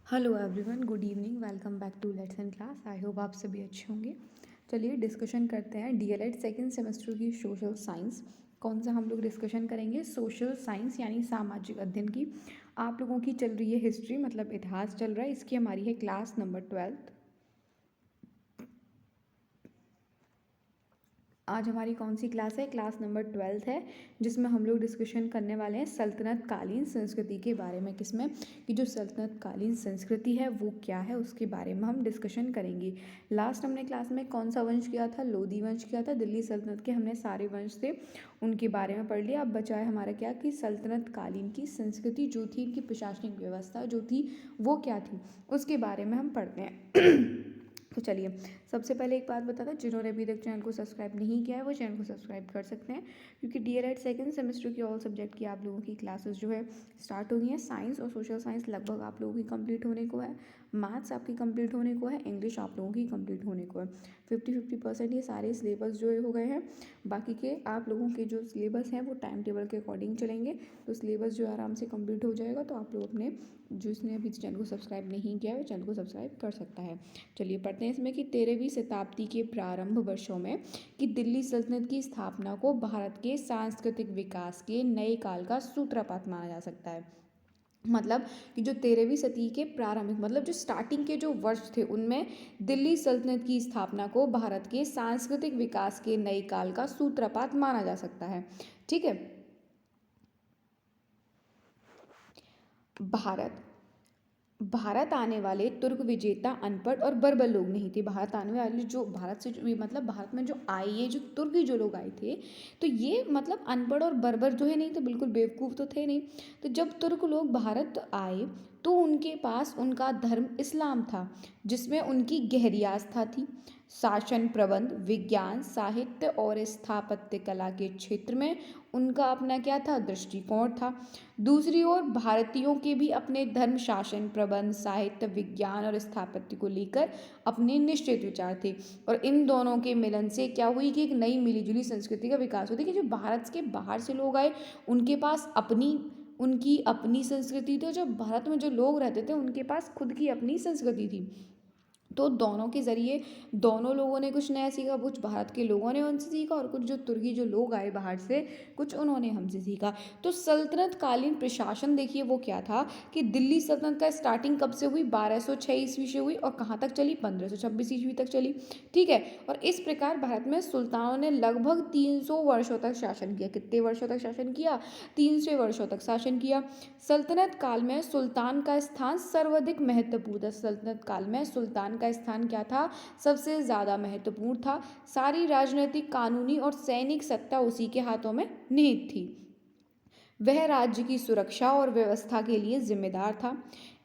Hello everyone, good evening, welcome back to let's in class. I hope आप सभी अच्छे होंगे। चलिए डिस्कशन करते हैं डीएलएड सेकंड सेमेस्टर की सोशल साइंस। कौन सा हम लोग डिस्कशन करेंगे? सोशल साइंस यानी सामाजिक अध्ययन की। आप लोगों की चल रही है हिस्ट्री, मतलब इतिहास चल रहा है। इसकी हमारी है क्लास नंबर 12। आज हमारी कौन सी क्लास है? क्लास नंबर 12 है, जिसमें हम लोग डिस्कशन करने वाले हैं सल्तनत कालीन संस्कृति के बारे में। किसमें? कि जो सल्तनत कालीन संस्कृति है वो क्या है, उसके बारे में हम डिस्कशन करेंगे। लास्ट हमने क्लास में कौन सा वंश किया था? लोधी वंश किया था। दिल्ली सल्तनत के हमने सारे वंश थे उनके बारे में पढ़ लिया। अब बचा है हमारा क्या? कि सल्तनत कालीन की संस्कृति जो थी, इनकी प्रशासनिक व्यवस्था जो थी वो क्या थी, उसके बारे में हम पढ़ते हैं। तो चलिए, सबसे पहले एक बात बता दें, जिन्होंने अभी तक चैनल को सब्सक्राइब नहीं किया है वो चैनल को सब्सक्राइब कर सकते हैं, क्योंकि डीएलएड सेकंड सेमेस्टर की ऑल सब्जेक्ट की आप लोगों की क्लासेस जो है स्टार्ट हो गई हैं। साइंस और सोशल साइंस लगभग आप लोगों की कंप्लीट होने को है। मैथ्स आपकी कंप्लीट होने को है। इंग्लिश आप लोगों की कंप्लीट होने को है। 50-50% ये सारे सिलेबस जो हो गए हैं। बाकी के आप लोगों के जो सिलेबस हैं वो टाइम टेबल के अकॉर्डिंग चलेंगे, तो सिलेबस जो आराम से कंप्लीट हो जाएगा। तो आप लोग अपने, जिसने अभी चैनल को सब्सक्राइब नहीं किया है वो चैनल को सब्सक्राइब कर सकता है। चलिए पढ़ते हैं इसमें कि 13वीं शताब्दी के प्रारंभ वर्षों में कि दिल्ली सल्तनत की स्थापना को भारत के सांस्कृतिक विकास के नए काल का सूत्रपात माना जा सकता है। मतलब कि जो 13वीं सदी के प्रारंभिक, मतलब जो स्टार्टिंग के जो वर्ष थे, उनमें दिल्ली सल्तनत की स्थापना को भारत के सांस्कृतिक विकास के नए काल का सूत्रपात माना जा सकता है। ठीक है। भारत भारत आने वाले तुर्क विजेता अनपढ़ और बर्बर लोग नहीं थे। भारत आने वाले जो भारत से जो मतलब भारत में जो आए, ये जो तुर्की जो लोग आए थे, तो ये मतलब अनपढ़ और बर्बर जो है नहीं, तो बिल्कुल बेवकूफ़ तो थे नहीं। तो जब तुर्क लोग भारत आए तो उनके पास उनका धर्म इस्लाम था, जिसमें उनकी गहरी आस्था थी। शासन प्रबंध, विज्ञान, साहित्य और स्थापत्य कला के क्षेत्र में उनका अपना क्या था? दृष्टिकोण था। दूसरी ओर भारतीयों के भी अपने धर्म, शासन प्रबंध, साहित्य, विज्ञान और स्थापत्य को लेकर अपने निश्चित विचार थे। और इन दोनों के मिलन से क्या हुई कि एक नई मिलीजुली संस्कृति का विकास होती, कि जो भारत के बाहर से लोग आए उनके पास उनकी अपनी संस्कृति थी, और जो भारत में जो लोग रहते थे उनके पास खुद की अपनी संस्कृति थी। तो दोनों के ज़रिए दोनों लोगों ने कुछ नया सीखा। कुछ भारत के लोगों ने उनसे सीखा और कुछ जो तुर्की जो लोग आए बाहर से, कुछ उन्होंने हमसे सीखा। तो सल्तनत कालीन प्रशासन देखिए वो क्या था, कि दिल्ली सल्तनत का स्टार्टिंग कब से हुई? 1206 ईस्वी से हुई और कहाँ तक चली? 1526 ईस्वी तक चली। ठीक है। और इस प्रकार भारत में सुल्तानों ने लगभग 300 वर्षों तक शासन किया। कितने वर्षों तक शासन किया? 300 वर्षों तक शासन किया। सल्तनत काल में सुल्तान का स्थान सर्वाधिक महत्वपूर्ण था। सल्तनत काल में सुल्तान का स्थान क्या था? सबसे ज़्यादा महत्वपूर्ण था। सारी राजनीतिक, कानूनी और सैनिक सत्ता उसी के हाथों में निहित थी। वह राज्य की सुरक्षा और व्यवस्था के लिए जिम्मेदार था।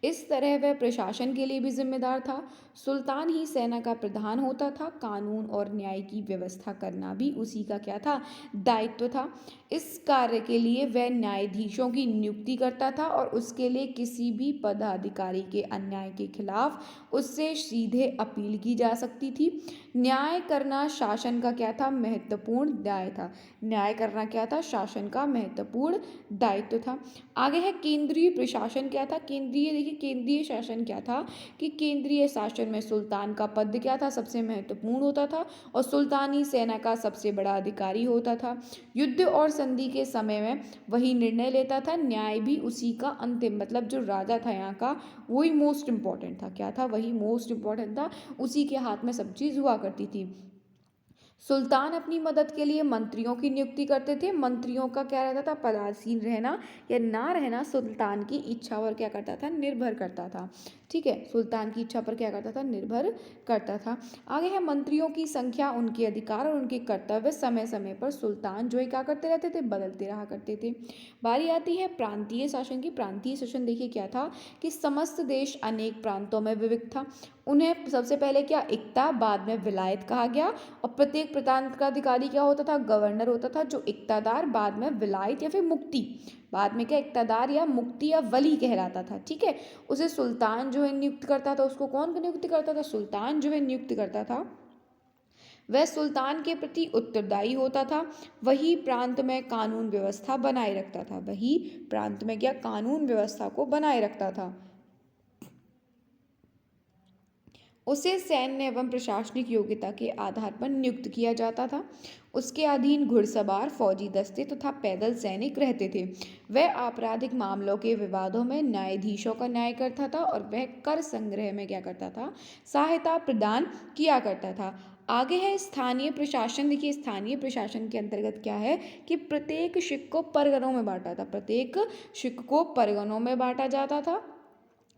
इस तरह वह प्रशासन के लिए भी जिम्मेदार था। सुल्तान ही सेना का प्रधान होता था। कानून और न्याय की व्यवस्था करना भी उसी का क्या था? दायित्व था। इस कार्य के लिए वह न्यायाधीशों की नियुक्ति करता था और उसके लिए किसी भी पदाधिकारी के अन्याय के खिलाफ उससे सीधे अपील की जा सकती थी। न्याय करना शासन का क्या था? महत्वपूर्ण दायित्व था। न्याय करना क्या था? शासन का महत्वपूर्ण दायित्व था। आगे है केंद्रीय प्रशासन क्या था? केंद्रीय, देखिए केंद्रीय शासन क्या था, कि केंद्रीय शासन में सुल्तान का पद क्या था? सबसे महत्वपूर्ण होता था और सुल्तानी सेना का सबसे बड़ा अधिकारी होता था। युद्ध और संधि के समय में वही निर्णय लेता था। न्याय भी उसी का अंतिम, मतलब जो राजा था यहाँ का, वही मोस्ट इम्पॉर्टेंट था। क्या था? वही मोस्ट इम्पॉर्टेंट था। उसी के हाथ में सब चीज़ हुआ करती थी। सुल्तान अपनी मदद के लिए मंत्रियों की नियुक्ति करते थे। मंत्रियों का क्या रहता था? पदासीन रहना या ना रहना सुल्तान की इच्छा पर क्या करता था? निर्भर करता था। ठीक है। सुल्तान की इच्छा पर क्या करता था? निर्भर करता था। आगे है मंत्रियों की संख्या, उनके अधिकार और उनके कर्तव्य समय समय पर सुल्तान जो है क्या करते रहते थे? बदलते रहा करते थे। बारी आती है प्रांतीय शासन की। प्रांतीय शासन देखिए क्या था, कि समस्त देश अनेक प्रांतों में विभक्त था। उन्हें सबसे पहले क्या? इक्ता, बाद में विलायत कहा गया। और प्रत्येक प्रांत का अधिकारी क्या होता था? गवर्नर होता था, जो इक्तादार, बाद में विलायत या फिर मुक्ति, बाद में क्या? इक्तादार या मुक्ति या वली कहलाता था। ठीक है। उसे सुल्तान जो है नियुक्त करता था। उसको कौन नियुक्त करता था? सुल्तान जो है नियुक्त करता था। वह सुल्तान के प्रति उत्तरदायी होता था। वही प्रांत में कानून व्यवस्था बनाए रखता था। वही प्रांत में क्या? कानून व्यवस्था को बनाए रखता था। उसे सैन्य एवं प्रशासनिक योग्यता के आधार पर नियुक्त किया जाता था। उसके अधीन घुड़सवार, फौजी दस्ते तथा पैदल सैनिक रहते थे। वह आपराधिक मामलों के विवादों में न्यायाधीशों का न्याय करता था और वह कर संग्रह में क्या करता था, सहायता प्रदान किया करता था। आगे है स्थानीय प्रशासन। देखिए स्थानीय प्रशासन के अंतर्गत क्या है कि प्रत्येक शिक को परगनों में बांटा था, प्रत्येक शिक को परगनों में बांटा जाता था।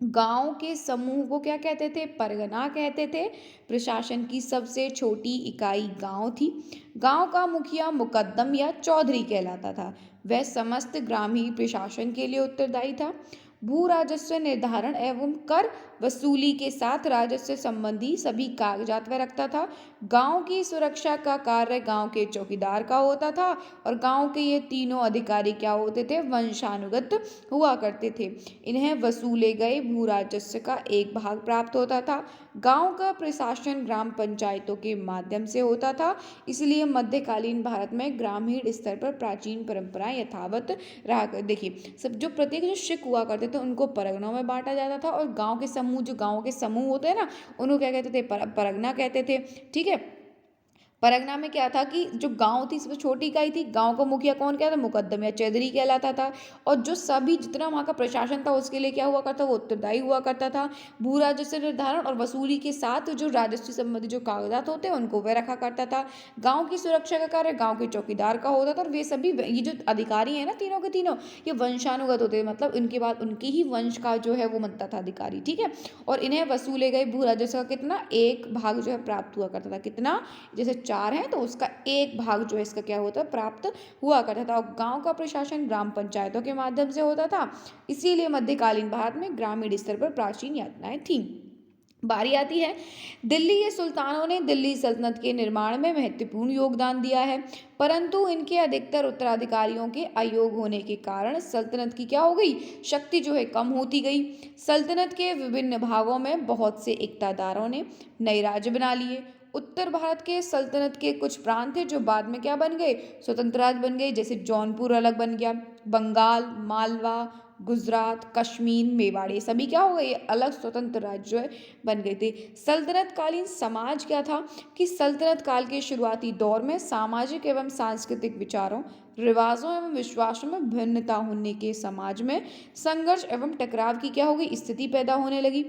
गांव के समूह को क्या कहते थे, परगना कहते थे। प्रशासन की सबसे छोटी इकाई गांव थी। गांव का मुखिया मुकद्दम या चौधरी कहलाता था। वह समस्त ग्रामीण प्रशासन के लिए उत्तरदायी था। भू राजस्व निर्धारण एवं कर वसूली के साथ राजस्व संबंधी सभी कागजात वह रखता था। गांव की सुरक्षा का कार्य गांव के चौकीदार का होता था और गांव के ये तीनों अधिकारी क्या होते थे, वंशानुगत हुआ करते थे। इन्हें वसूले गए भू राजस्व का एक भाग प्राप्त होता था। गांव का प्रशासन ग्राम पंचायतों के माध्यम से होता था। इसलिए मध्यकालीन भारत में ग्रामीण स्तर पर प्राचीन परंपराएं यथावत रहा देखिए सब जो प्रत्येक जो शिक हुआ करते थे उनको परगनों में बांटा जाता था और गांव के समूह, जो गांव के समूह होते हैं ना, उनको क्या कहते थे, परगना कहते थे। ठीक है। परगना में क्या था कि जो गांव थी सबसे छोटी इकाई थी, गांव का मुखिया कौन कहता था, मुकद्दम या चौधरी कहलाता था। और जो सभी जितना वहाँ का प्रशासन था उसके लिए क्या हुआ करता, वो उत्तरदायी हुआ करता था। भू राजस्व निर्धारण और वसूली के साथ जो राजस्व संबंधी जो कागजात होते हैं उनको वह रखा करता था। गाँव की सुरक्षा का कार्य गाँव के चौकीदार का होता था और वे सभी ये जो अधिकारी है ना तीनों के तीनों, ये वंशानुगत होते हैं, मतलब इनके बाद उनके ही वंश का जो है वो बनता था अधिकारी। ठीक है। और इन्हें वसूले गए भू राजस्व का कितना, एक भाग जो है प्राप्त हुआ करता था। कितना, जैसे 4 है तो उसका एक भाग जो है इसका क्या होता है, प्राप्त हुआ करता था। और गांव का प्रशासन ग्राम पंचायतों के माध्यम से होता था। इसीलिए मध्यकालीन भारत में ग्रामीण स्तर पर प्राचीन यातनाएं थीं। बारी आती है दिल्ली के सुल्तानों ने दिल्ली सल्तनत के निर्माण में महत्वपूर्ण योगदान दिया है, परंतु इनके अधिकतर उत्तराधिकारियों के अयोग होने के कारण सल्तनत की क्या हो गई, शक्ति जो है कम होती गई। सल्तनत के विभिन्न भागों में बहुत से इक़्तिदारों ने नए राज्य बना लिए। उत्तर भारत के सल्तनत के कुछ प्रांत थे जो बाद में क्या बन गए, स्वतंत्र राज्य बन गए। जैसे जौनपुर अलग बन गया, बंगाल, मालवा, गुजरात, कश्मीर, मेवाड़, ये सभी क्या हो गए, अलग स्वतंत्र राज्य जो है बन गए थे। सल्तनत कालीन समाज क्या था कि सल्तनत काल के शुरुआती दौर में सामाजिक एवं सांस्कृतिक विचारों, रिवाजों एवं विश्वासों में भिन्नता होने के समाज में संघर्ष एवं टकराव की क्या हो गई, स्थिति पैदा होने लगी।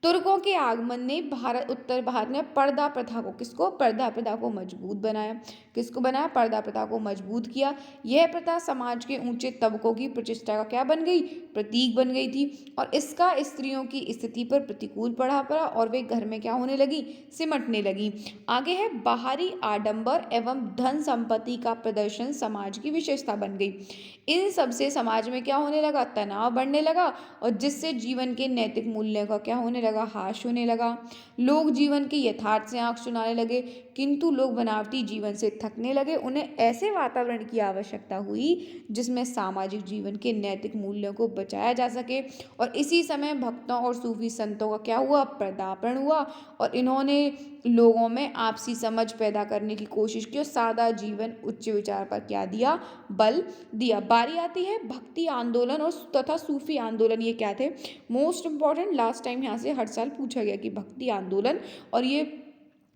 तुर्कों के आगमन ने भारत उत्तर भारत में पर्दा प्रथा को, किसको, पर्दा प्रथा को मजबूत बनाया। किसको बनाया, पर्दा प्रथा को मजबूत किया। यह प्रथा समाज के ऊंचे तबकों की प्रतिष्ठा का क्या बन गई, प्रतीक बन गई थी और इसका स्त्रियों की स्थिति पर प्रतिकूल प्रभाव पड़ा और वे घर में क्या होने लगी, सिमटने लगी। आगे है बाहरी आडंबर एवं धन संपत्ति का प्रदर्शन समाज की विशेषता बन गई। इन सब से समाज में क्या होने लगा, तनाव बढ़ने लगा और जिससे जीवन के नैतिक मूल्यों का क्या होने लगा, हास होने लगा। लोग जीवन के यथार्थ से आंख चुनाने लगे, किंतु लोग बनावटी जीवन से थकने लगे। उन्हें ऐसे वातावरण की आवश्यकता हुई जिसमें सामाजिक जीवन के नैतिक मूल्यों को बचाया जा सके। और इसी समय भक्तों और सूफी संतों का क्या हुआ, पदार्पण हुआ और इन्होंने लोगों में आपसी समझ पैदा करने की कोशिश की और सादा जीवन उच्च विचार पर क्या दिया, बल दिया। बारी आती है भक्ति आंदोलन और तथा सूफी आंदोलन, ये क्या थे, मोस्ट इंपॉर्टेंट। लास्ट टाइम यहाँ से हर साल पूछा गया कि भक्ति आंदोलन और ये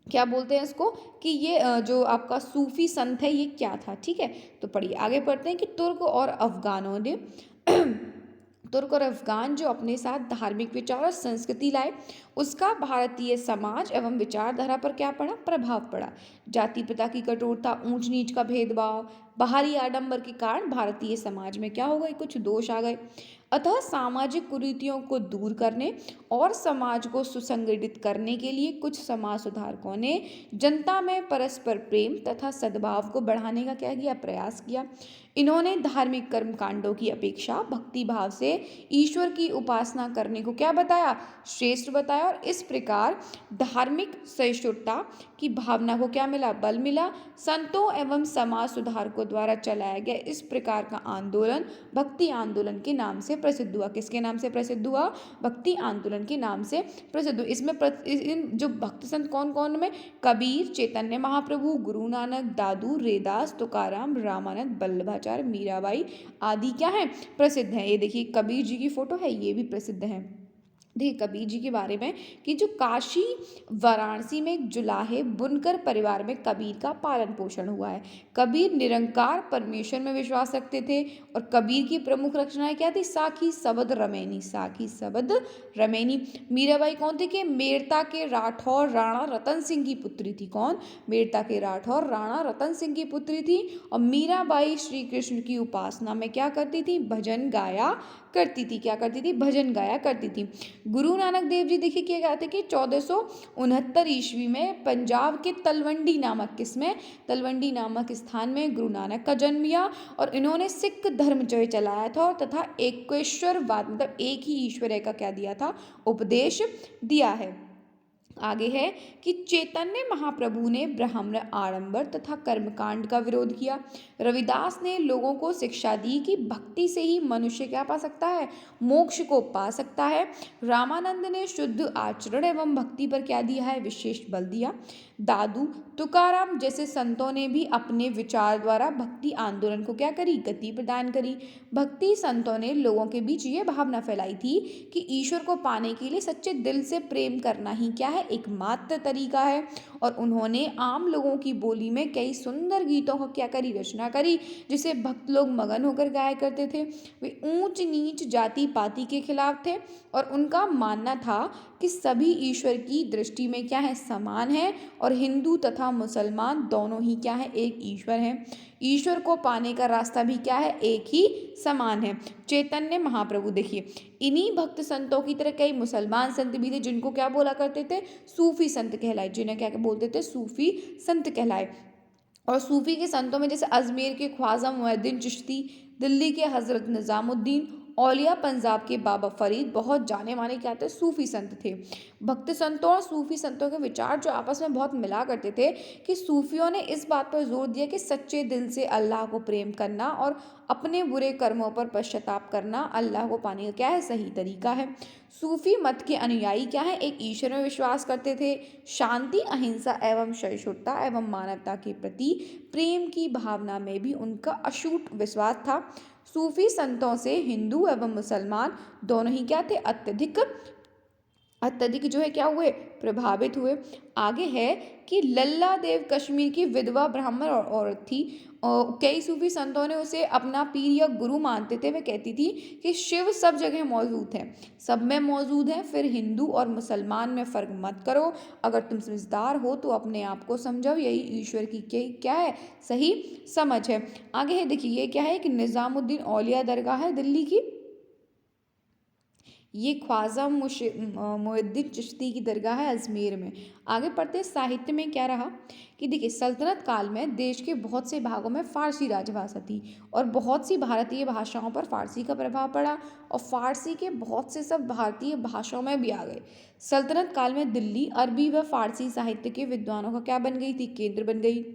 क्या बोलते हैं इसको कि ये जो आपका सूफी संत है ये क्या था। ठीक है। तो पढ़िए आगे पढ़ते हैं कि तुर्क और अफगानों ने तुर्क और अफगान जो अपने साथ धार्मिक विचार और संस्कृति लाए, उसका भारतीय समाज एवं विचारधारा पर क्या पड़ा, प्रभाव पड़ा। जाति प्रथा की कठोरता, ऊंच नीच का भेदभाव, बाहरी आडंबर के कारण भारतीय समाज में क्या हो गए, कुछ दोष आ गए। अतः सामाजिक कुरीतियों को दूर करने और समाज को सुसंगठित करने के लिए कुछ समाज सुधारकों ने जनता में परस्पर प्रेम तथा सद्भाव को बढ़ाने का क्या किया, प्रयास किया। इन्होंने धार्मिक कर्म कांडों की अपेक्षा भक्ति भाव से ईश्वर की उपासना करने को क्या बताया, श्रेष्ठ बताया और इस प्रकार धार्मिक सहिष्णुता की भावना को क्या मिला, बल मिला। संतों एवं समाज सुधारकों द्वारा चलाया गया इस प्रकार का आंदोलन भक्ति आंदोलन के नाम से प्रसिद्ध हुआ। किसके नाम से प्रसिद्ध हुआ, भक्ति आंदोलन के नाम से प्रसिद्ध हुआ। इसमें इन जो भक्त संत कौन कौन में, कबीर, चैतन्य महाप्रभु, गुरु नानक, दादू, रेदास, तुकाराम, रामानंद, वल्लभाचार्य, मीराबाई आदि क्या है, प्रसिद्ध हैं। ये देखिए कबीर जी की फोटो है, ये भी प्रसिद्ध है। देखिए कबीर जी के बारे में कि जो काशी वाराणसी में एक जुलाहे बुनकर परिवार में कबीर का पालन पोषण हुआ है। कबीर निरंकार परमेश्वर में विश्वास रखते थे और कबीर की प्रमुख रचनाएं क्या थी? साखी सबद रमैनी, साखी सबद रमैनी। मीराबाई कौन थी? कि मेड़ता के राठौर राणा रतन सिंह की पुत्री थी। कौन? मेड़ता के राठौर राणा रतन सिंह की पुत्री थी। और मीराबाई श्री कृष्ण की उपासना में क्या करती थी? भजन गाया करती थी। क्या करती थी? भजन गाया करती थी। गुरु नानक देव जी देखिए क्या कहते हैं कि 1469 ईस्वी में पंजाब के तलवंडी नामक किसमें? तलवंडी नामक स्थान में गुरु नानक का जन्म लिया और इन्होंने सिख धर्म जो है चलाया था और तथा एकेश्वरवाद मतलब एक ही ईश्वर का क्या दिया था? उपदेश दिया है। आगे है कि चैतन्य महाप्रभु ने ब्राह्मण आडंबर तथा कर्मकांड का विरोध किया। रविदास ने लोगों को शिक्षा दी कि भक्ति से ही मनुष्य क्या पा सकता है? मोक्ष को पा सकता है। रामानंद ने शुद्ध आचरण एवं भक्ति पर क्या दिया है? विशेष बल दिया। दादू तुकाराम जैसे संतों ने भी अपने विचार द्वारा भक्ति आंदोलन को क्या करी? गति प्रदान करी। भक्ति संतों ने लोगों के बीच ये भावना फैलाई थी कि ईश्वर को पाने के लिए सच्चे दिल से प्रेम करना ही क्या है? एकमात्र तरीका है। और उन्होंने आम लोगों की बोली में कई सुंदर गीतों को क्या करी? रचना करी, जिसे भक्त लोग मगन होकर गाया करते थे। वे ऊंच नीच जाति पाति के खिलाफ थे और उनका मानना था कि सभी ईश्वर की दृष्टि में क्या है? समान है और हिंदू तथा मुसलमान दोनों ही क्या है? एक ईश्वर है। ईश्वर को पाने का रास्ता भी क्या है? एक ही समान है। चैतन्य महाप्रभु देखिए इन्हीं भक्त संतों की तरह कई मुसलमान संत भी थे जिनको क्या बोला करते थे? सूफी संत कहलाए। जिन्हें क्या बोलते थे? सूफी संत कहलाए। और सूफी के संतों में जैसे अजमेर के ख्वाजा मुइनुद्दीन चिश्ती, दिल्ली के हजरत निजामुद्दीन, औलिया पंजाब के बाबा फरीद बहुत जाने माने क्या थे? सूफी संत थे। भक्त संतों और सूफी संतों के विचार जो आपस में बहुत मिला करते थे कि सूफियों ने इस बात पर जोर दिया कि सच्चे दिल से अल्लाह को प्रेम करना और अपने बुरे कर्मों पर पश्चाताप करना अल्लाह को पाने का क्या है? सही तरीका है। सूफी मत के अनुयायी क्या है? एक ईश्वर में विश्वास करते थे। शांति अहिंसा एवं सहिष्णुता एवं मानवता के प्रति प्रेम की भावना में भी उनका अछूट विश्वास था। सूफी संतों से हिंदू एवं मुसलमान दोनों ही क्या थे? अत्यधिक अत्यधिक जो है क्या हुए? प्रभावित हुए। आगे है कि लल्ला देव कश्मीर की विधवा ब्राह्मण औरत थी। कई सूफी संतों ने उसे अपना पीर या गुरु मानते थे। वे कहती थी कि शिव सब जगह मौजूद है, सब में मौजूद है, फिर हिंदू और मुसलमान में फर्क मत करो। अगर तुम समझदार हो तो अपने आप को समझो, यही ईश्वर की क्या है? सही समझ है। आगे है देखिए ये क्या है कि निजामुद्दीन औलिया दरगाह है दिल्ली की। ये ख्वाजा मुइनुद्दीन चिश्ती की दरगाह है अजमेर में। आगे पढ़ते साहित्य में क्या रहा कि देखिए सल्तनत काल में देश के बहुत से भागों में फारसी राजभाषा थी और बहुत सी भारतीय भाषाओं पर फारसी का प्रभाव पड़ा और फारसी के बहुत से सब भारतीय भाषाओं में भी आ गए। सल्तनत काल में दिल्ली अरबी व फारसी साहित्य के विद्वानों का क्या बन गई थी? केंद्र बन गई।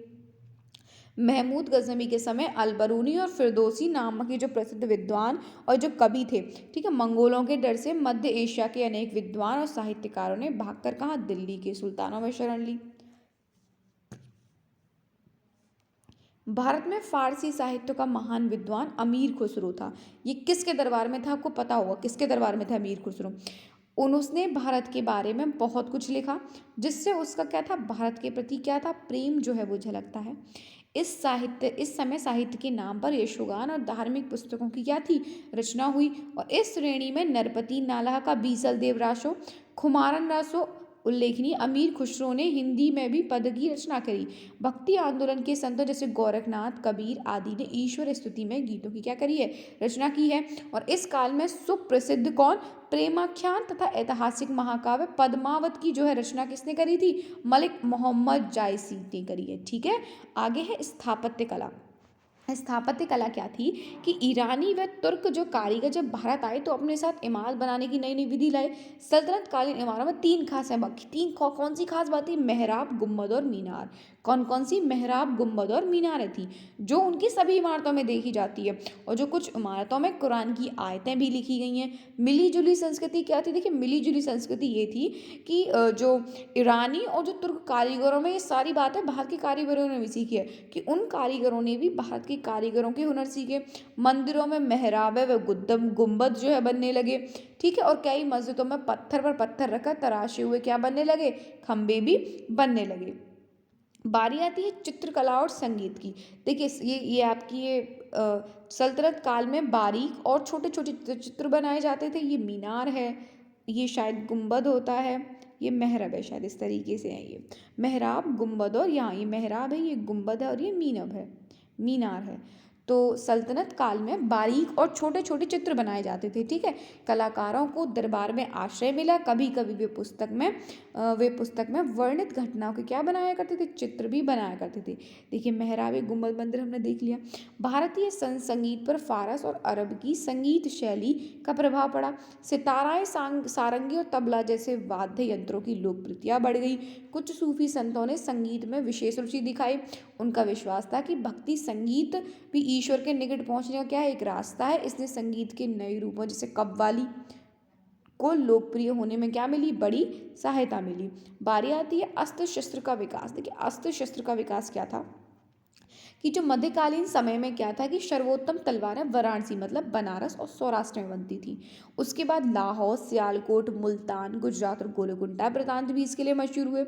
महमूद गजनवी के समय अलबरूनी और फिरदौसी नामक ये जो प्रसिद्ध विद्वान और जो कवि थे, ठीक है, मंगोलों के डर से मध्य एशिया के अनेक विद्वान और साहित्यकारों ने भागकर कहाँ? दिल्ली के सुल्तानों में शरण ली। भारत में फारसी साहित्य का महान विद्वान अमीर खुसरो था। ये किसके दरबार में था? आपको पता होगा किसके दरबार में था अमीर खुसरो। उसने भारत के बारे में बहुत कुछ लिखा जिससे उसका क्या था? भारत के प्रति क्या था? प्रेम जो है वो झलकता है। इस समय साहित्य के नाम पर यशोगान और धार्मिक पुस्तकों की क्या थी? रचना हुई। और इस श्रेणी में नरपति नालाह का बीसल देव रासो, खुमारन रासो उल्लेखनीय। अमीर खुसरो ने हिंदी में भी पद की रचना करी। भक्ति आंदोलन के संतों जैसे गोरखनाथ कबीर आदि ने ईश्वर स्तुति में गीतों की क्या करी है? रचना की है। और इस काल में सुप्रसिद्ध कौन? प्रेमाख्यान तथा ऐतिहासिक महाकाव्य पद्मावत की जो है रचना किसने करी थी? मलिक मोहम्मद जायसी ने करी है। ठीक है। आगे है स्थापत्य कला। स्थापत्य कला क्या थी कि ईरानी व तुर्क जो कारीगर जब भारत आए तो अपने साथ इमारत बनाने की नई नई विधि लाए। सल्तनत कालीन इमारतों में तीन खास है, कौन सी खास बात थी? मेहराब, गुम्बद और मीनार। कौन कौन सी? मेहराब, गुम्बद और मीनारें थी जो उनकी सभी इमारतों में देखी जाती है। और जो कुछ इमारतों में कुरान की आयतें भी लिखी गई हैं। मिली जुली संस्कृति क्या थी? देखिए मिली जुली संस्कृति ये थी कि जो ईरानी और जो तुर्क कारीगरों में ये सारी बातें भारत के कारीगरों ने भी सीखी है कि उन कारीगरों ने भी भारत के कारीगरों के हुनर सीखे। मंदिरों में मेहराबे व गुद्दम गुंबद जो है बनने लगे। ठीक है, और कई मस्जिदों में पत्थर पर पत्थर रखकर तराशे हुए क्या बनने लगे, खंबे भी बनने लगे। बारी आती है चित्रकला और संगीत की। देखिए ये आपकी ये सल्तनत काल में बारीक और छोटे छोटे चित्र बनाए जाते थे। ये मीनार है, ये शायद गुंबद होता है, ये मेहरब है, शायद इस तरीके से है ये मेहराब गुंबद, और यहाँ ये मेहराब है, ये गुंबद है, और ये मीनब है, मीनार है। तो सल्तनत काल में बारीक और छोटे छोटे चित्र बनाए जाते थे। ठीक है, कलाकारों को दरबार में आश्रय मिला। कभी कभी वे पुस्तक में वर्णित घटनाओं के क्या बनाया करते थे, चित्र भी बनाया करते थे। देखिए मेहराब गुंबद मंदिर हमने देख लिया। भारतीय संगीत पर फारस और अरब की संगीत शैली का प्रभाव पड़ा। सिताराएं, सारंगी और तबला जैसे वाद्य यंत्रों की लोकप्रियता बढ़ गई। कुछ सूफी संतों ने संगीत में विशेष रुचि दिखाई। उनका विश्वास था कि भक्ति संगीत भी ईश्वर के निकट पहुंचने का क्या है, एक रास्ता है। इसने संगीत के नए रूपों जैसे कव्वाली को लोकप्रिय होने में क्या मिली, बड़ी सहायता मिली। बारी आती है अस्त्र शस्त्र का विकास। देखिए अस्त्र शस्त्र का विकास क्या था कि जो मध्यकालीन समय में क्या था कि सर्वोत्तम तलवारें वाराणसी मतलब बनारस और सौराष्ट्र में बनती थी। उसके बाद लाहौर, सियालकोट, मुल्तान, गुजरात और गोलकुंडा प्रांत भी इसके लिए मशहूर हुए।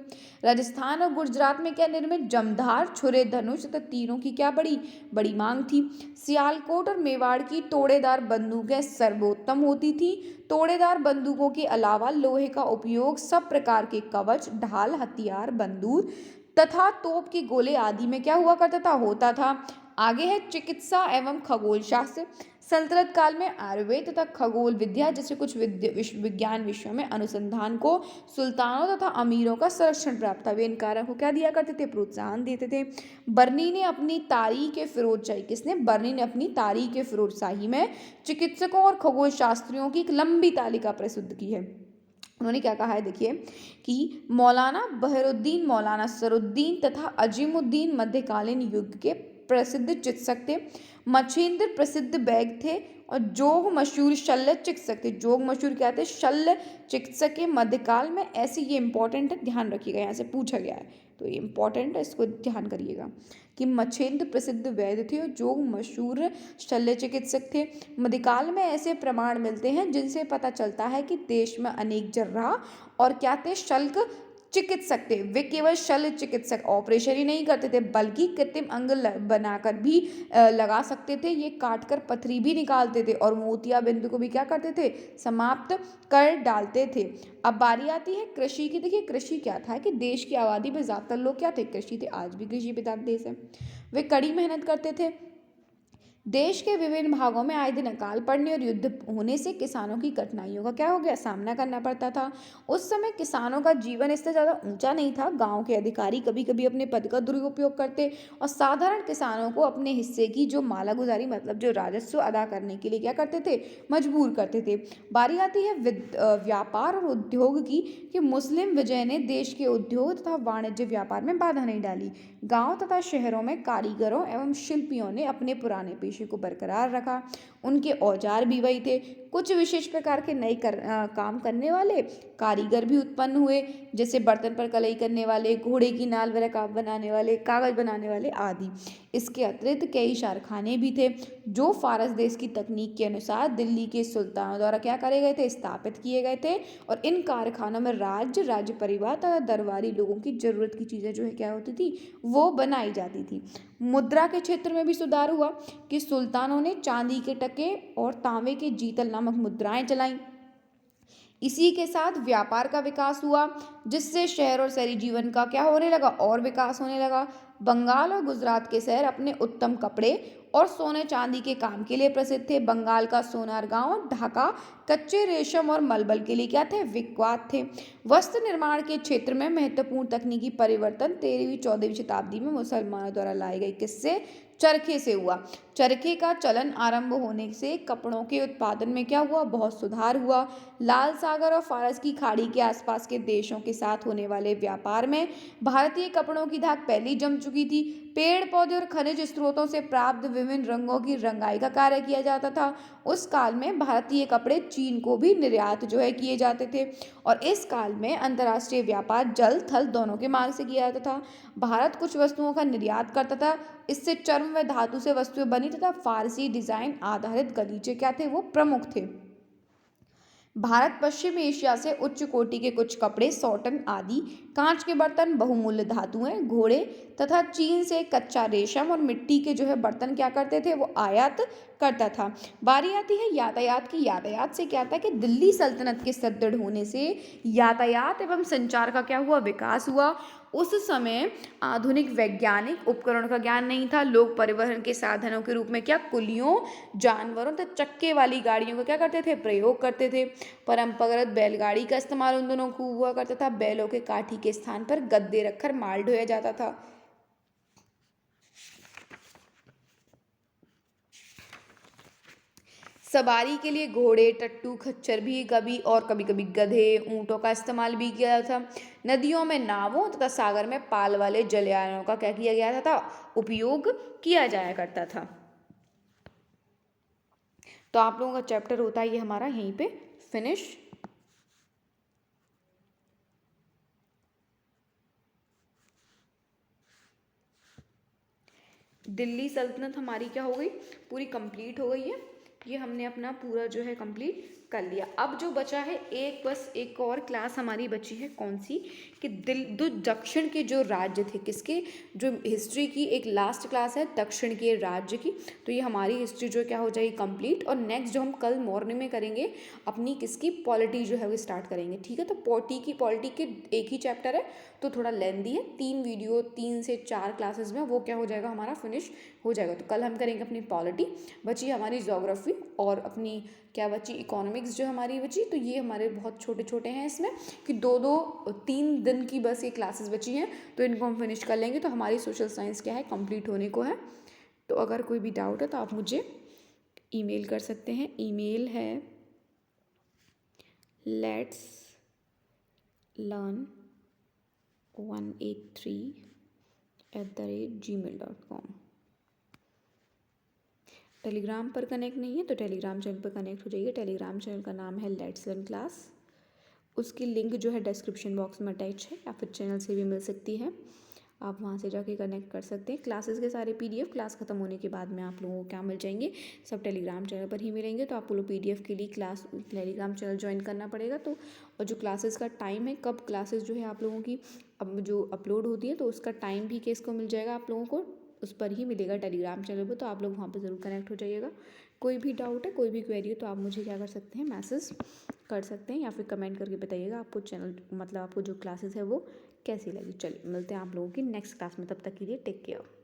राजस्थान और गुजरात में क्या निर्मित जमधार, छुरे, धनुष तथा तीरों की क्या बड़ी बड़ी मांग थी। सियालकोट और मेवाड़ की तोड़ेदार बंदूकें सर्वोत्तम होती थी। तोड़ेदार बंदूकों के अलावा लोहे का उपयोग सब प्रकार के कवच, ढाल, हथियार, बंदूक तथा तोप के गोले आदि में क्या हुआ करता था, होता था। आगे है चिकित्सा एवं खगोल शास्त्र। सल्तनत काल में आयुर्वेद तथा खगोल विद्या जैसे कुछ विज्ञान विषयों में अनुसंधान को सुल्तानों तथा अमीरों का संरक्षण प्राप्त था। वे इन कार्यों को क्या दिया करते थे, प्रोत्साहन देते थे। बर्नी ने अपनी तारीख फिरोजशाही, किसने, बर्नी ने अपनी तारीख फिरोजशाही में चिकित्सकों और खगोल शास्त्रियों की एक लंबी तालिका प्रस्तुत की है। उन्होंने क्या कहा है, देखिए कि मौलाना बहरुद्दीन, मौलाना सरुद्दीन तथा अजीमुद्दीन मध्यकालीन युग के प्रसिद्ध चिकित्सक थे। मछेंद्र प्रसिद्ध वैद्य थे और जोग मशहूर शल्य चिकित्सक थे। जोग मशहूर क्या थे, शल्य चिकित्सक के मध्यकाल में। ऐसे ये इंपॉर्टेंट है, ध्यान रखिएगा, यहाँ से पूछा गया है तो ये इंपॉर्टेंट है, इसको ध्यान करिएगा कि मछेंद्र प्रसिद्ध वैद्य थे और जोग मशहूर शल्य चिकित्सक थे। मध्यकाल में ऐसे प्रमाण मिलते हैं जिनसे पता चलता है कि देश में अनेक जर्राह और क्या थे, शल्य चिकित्सक थे। वे केवल शल्य चिकित्सक ऑपरेशन ही नहीं करते थे बल्कि कृत्रिम अंग बनाकर भी लगा सकते थे। ये काटकर पथरी भी निकालते थे और मोतिया बिंदु को भी क्या करते थे, समाप्त कर डालते थे। अब बारी आती है कृषि की। देखिए कृषि क्या था कि देश की आबादी में ज्यादातर लोग क्या थे, कृषि थे। आज भी कृषि प्रधान देश है। वे कड़ी मेहनत करते थे। देश के विभिन्न भागों में आए दिन अकाल पड़ने और युद्ध होने से किसानों की कठिनाइयों का क्या हो गया, सामना करना पड़ता था। उस समय किसानों का जीवन स्तर ज़्यादा ऊंचा नहीं था। गांव के अधिकारी कभी कभी अपने पद का दुरुपयोग करते और साधारण किसानों को अपने हिस्से की जो मालागुजारी मतलब जो राजस्व अदा करने के लिए क्या करते थे, मजबूर करते थे। बारी आती है व्यापार और उद्योग की कि मुस्लिम विजय ने देश के उद्योग तथा वाणिज्य व्यापार में बाधा नहीं डाली। गांव तथा शहरों में कारीगरों एवं शिल्पियों ने अपने पुराने पेशे को बरकरार रखा। उनके औजार भी वही थे। कुछ विशेष प्रकार के नए काम करने वाले कारीगर भी उत्पन्न हुए, जैसे बर्तन पर कलई करने वाले, घोड़े की नाल व रकाब बनाने वाले, कागज बनाने वाले आदि। इसके अतिरिक्त कई कारखाने भी थे जो फारस देश की तकनीक के अनुसार दिल्ली के सुल्तानों द्वारा क्या करे गए थे, स्थापित किए गए थे। और इन कारखानों में राज्य परिवार तथा दरबारी लोगों की जरूरत की चीज़ें जो है क्या होती थी, वो बनाई जाती थी। मुद्रा के क्षेत्र में भी सुधार हुआ कि सुल्तानों ने चांदी के टके और तांबे के जीतल नामक मुद्राएं चलाई। इसी के साथ व्यापार का विकास हुआ जिससे शहर और शहरी जीवन का क्या होने लगा, और विकास होने लगा। बंगाल और गुजरात के शहर अपने उत्तम कपड़े और सोने चांदी के काम के लिए प्रसिद्ध थे। बंगाल का सोनार गांव और ढाका कच्चे रेशम और मलबल के लिए क्या थे, विख्यात थे। वस्त्र निर्माण के क्षेत्र में महत्वपूर्ण तकनीकी परिवर्तन 13वीं-14वीं शताब्दी में मुसलमानों द्वारा लाए गए किससे, चरखे से हुआ। चरखे का चलन आरंभ होने से कपड़ों के उत्पादन में क्या हुआ, बहुत सुधार हुआ। लाल सागर और फारस की खाड़ी के आसपास के देशों के साथ होने वाले व्यापार में भारतीय कपड़ों की धाक पहले जम चुकी थी। पेड़ पौधे और खनिज स्रोतों से प्राप्त विभिन्न रंगों की रंगाई का कार्य किया जाता था। उस काल में भारतीय कपड़े चीन को भी निर्यात जो है किए जाते थे। और इस काल में अंतर्राष्ट्रीय व्यापार जल थल दोनों के मार्ग से किया जाता था। भारत कुछ वस्तुओं का निर्यात करता था, इससे चर्म व धातु से वस्तुएं बनी तथा फारसी डिजाइन आधारित गलीचे क्या थे, वो प्रमुख थे। भारत पश्चिम एशिया से उच्च कोटि के कुछ कपड़े, सॉटन आदि, कांच के बर्तन, बहुमूल्य धातुएं, घोड़े तथा चीन से कच्चा रेशम और मिट्टी के जो है बर्तन क्या करते थे, वो आयात करता था। बारी आती है यातायात की। यातायात से क्या था कि दिल्ली सल्तनत के सुदृढ़ होने से यातायात एवं संचार का क्या हुआ, विकास हुआ। उस समय आधुनिक वैज्ञानिक उपकरण का ज्ञान नहीं था। लोग परिवहन के साधनों के रूप में क्या, कुलियों, जानवरों तथा चक्के वाली गाड़ियों का क्या करते थे, प्रयोग करते थे। परंपरागत बैलगाड़ी का इस्तेमाल उन दोनों खूब हुआ करता था। बैलों के काठी के स्थान पर गद्दे रखकर माल ढोया जाता था। सवारी के लिए घोड़े, टट्टू, खच्चर भी कभी और कभी कभी गधे, ऊंटों का इस्तेमाल भी किया जाता था। नदियों में नावों तथा सागर में पाल वाले जलयानों का क्या किया गया था, उपयोग किया जाया करता था। तो आप लोगों का चैप्टर होता है ये हमारा यहीं पे फिनिश। दिल्ली सल्तनत हमारी क्या हो गई, पूरी कंप्लीट हो गई है। ये हमने अपना पूरा जो है कंप्लीट कर लिया। अब जो बचा है एक, बस एक और क्लास हमारी बची है, कौन सी, कि जो दक्षिण के जो राज्य थे, किसके, जो हिस्ट्री की एक लास्ट क्लास है दक्षिण के राज्य की। तो ये हमारी हिस्ट्री जो क्या हो जाएगी कंप्लीट। और नेक्स्ट जो हम कल मॉर्निंग में करेंगे अपनी किसकी, पॉलिटी जो है वो स्टार्ट करेंगे, ठीक है। तो पॉलिटी के एक ही चैप्टर है तो थोड़ा लेंदी है, 3 वीडियो 3 से 4 क्लासेस में वो क्या हो जाएगा, हमारा फिनिश हो जाएगा। तो कल हम करेंगे अपनी पॉलिटी, बची हमारी ज्योग्राफी और अपनी क्या बची, इकोनॉमिक्स जो हमारी बची। तो ये हमारे बहुत छोटे छोटे हैं इसमें, कि 2-3 दिन की बस ये क्लासेस बची हैं, तो इनको हम फिनिश कर लेंगे। तो हमारी सोशल साइंस क्या है, कंप्लीट होने को है। तो अगर कोई भी डाउट है तो आप मुझे ईमेल कर सकते हैं। ईमेल है letslearn183@gmail.com। टेलीग्राम पर कनेक्ट नहीं है तो टेलीग्राम चैनल पर कनेक्ट हो जाइए। टेलीग्राम चैनल का नाम है लेट्स लर्न क्लास। उसकी लिंक जो है डिस्क्रिप्शन बॉक्स में अटैच है, या फिर चैनल से भी मिल सकती है। आप वहाँ से जाके कनेक्ट कर सकते हैं। क्लासेस के सारे पीडीएफ क्लास ख़त्म होने के बाद में आप लोगों को क्या मिल जाएंगे, सब टेलीग्राम चैनल पर ही मिलेंगे। तो आप लोग पीडीएफ के लिए क्लास टेलीग्राम चैनल ज्वाइन करना पड़ेगा। तो और जो क्लासेस का टाइम है, कब क्लासेस जो है आप लोगों की अब जो अपलोड होती है, तो उसका टाइम भी केस को मिल जाएगा आप लोगों को, उस पर ही मिलेगा टेलीग्राम चैनल पर। तो आप लोग वहाँ पर ज़रूर कनेक्ट हो जाइएगा। कोई भी डाउट है, कोई भी क्वेरी है, तो आप मुझे क्या कर सकते हैं, मैसेज कर सकते हैं, या फिर कमेंट करके बताइएगा आपको चैनल, मतलब आपको जो क्लासेस है वो कैसी लगी। चलिए मिलते हैं आप लोगों की नेक्स्ट क्लास में, तब तक के लिए टेक केयर।